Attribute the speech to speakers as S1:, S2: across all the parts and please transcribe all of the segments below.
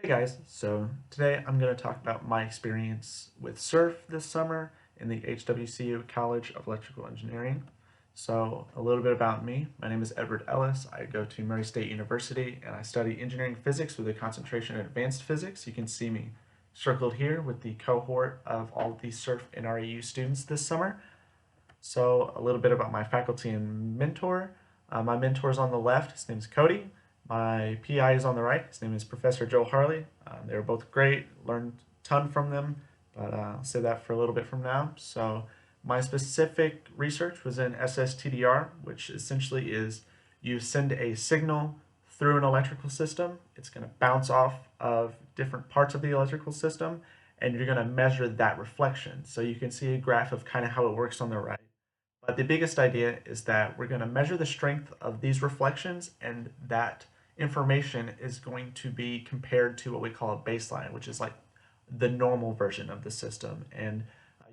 S1: Hey guys, so today I'm going to talk about my experience with surf this summer in the HWCU College of Electrical Engineering. So a little bit about me. My name is Edward Ellis. I go to Murray State University and I study engineering physics with a concentration in advanced physics. You can see me circled here with the cohort of all of the surf NREU students this summer. So a little bit about my faculty and mentor. My mentor is on the left. His name is Cody. My PI is on the right. His name is Professor Joel Harley. They were both great. Learned a ton from them, but I'll say that for a little bit from now. So my specific research was in SSTDR, which essentially is you send a signal through an electrical system. It's going to bounce off of different parts of the electrical system, and you're going to measure that reflection. So you can see a graph of kind of how it works on the right. But the biggest idea is that we're going to measure the strength of these reflections, and that information is going to be compared to what we call a baseline, which is like the normal version of the system. And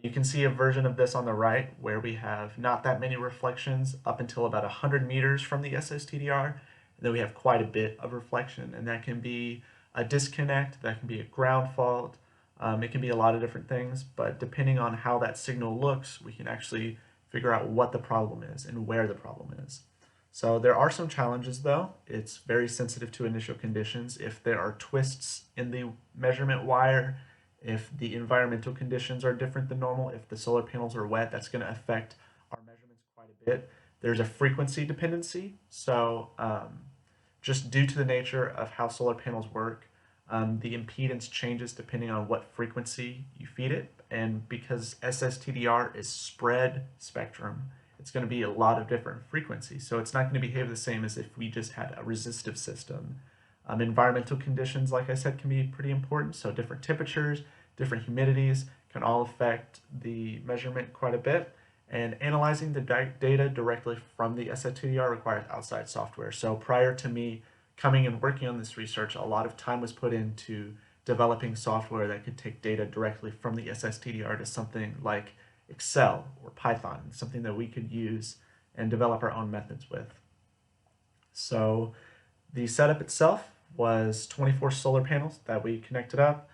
S1: you can see a version of this on the right where we have not that many reflections up until about 100 meters from the SSTDR. And then we have quite a bit of reflection, and that can be a disconnect, that can be a ground fault, it can be a lot of different things, but depending on how that signal looks, we can actually figure out what the problem is and where the problem is. So there are some challenges though. It's very sensitive to initial conditions. If there are twists in the measurement wire, if the environmental conditions are different than normal, if the solar panels are wet, that's going to affect our measurements quite a bit. There's a frequency dependency. So just due to the nature of how solar panels work, the impedance changes depending on what frequency you feed it. And because SSTDR is spread spectrum, it's going to be a lot of different frequencies. So it's not going to behave the same as if we just had a resistive system. Environmental conditions, like I said, can be pretty important. So different temperatures, different humidities can all affect the measurement quite a bit. And analyzing the data directly from the SSTDR requires outside software. So prior to me coming and working on this research, a lot of time was put into developing software that could take data directly from the SSTDR to something like Excel or Python, something that we could use and develop our own methods with. So the setup itself was 24 solar panels that we connected up.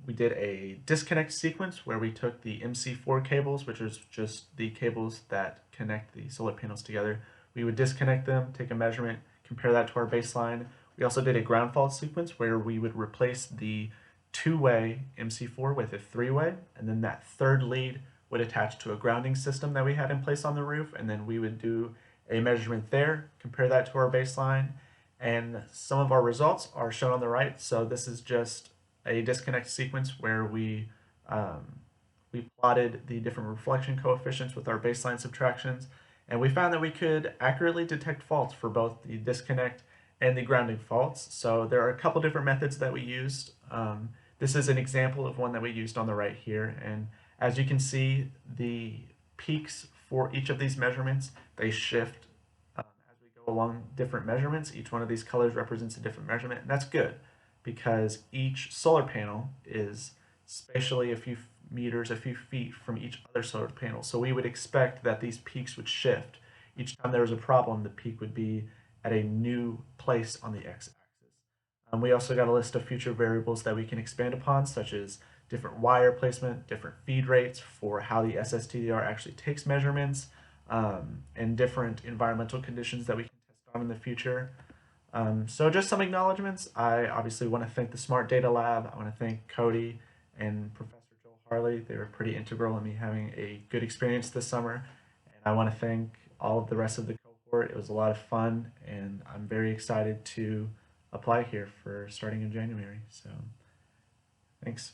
S1: We did a disconnect sequence where we took the MC4 cables, which is just the cables that connect the solar panels together. We would disconnect them, take a measurement, compare that to our baseline. We also did a ground fault sequence where we would replace the two-way MC4 with a three-way, and then that third lead would attach to a grounding system that we had in place on the roof, and then we would do a measurement there, compare that to our baseline, and some of our results are shown on the right. So this is just a disconnect sequence where we plotted the different reflection coefficients with our baseline subtractions, and we found that we could accurately detect faults for both the disconnect and the grounding faults. So there are a couple different methods that we used. This is an example of one that we used on the right here, and as you can see, the peaks for each of these measurements, they shift as we go along different measurements. Each one of these colors represents a different measurement, and that's good because each solar panel is spatially a few meters, a few feet from each other solar panel. So we would expect that these peaks would shift. Each time there was a problem, the peak would be at a new place on the x-axis. We also got a list of future variables that we can expand upon, such as different wire placement, different feed rates for how the SSTDR actually takes measurements, and different environmental conditions that we can test on in the future. So just some acknowledgments. I obviously want to thank the Smart Data Lab. I want to thank Cody and Professor Joel Harley. They were pretty integral in me having a good experience this summer. And I want to thank all of the rest of the cohort. It was a lot of fun, and I'm very excited to apply here for starting in January. So thanks.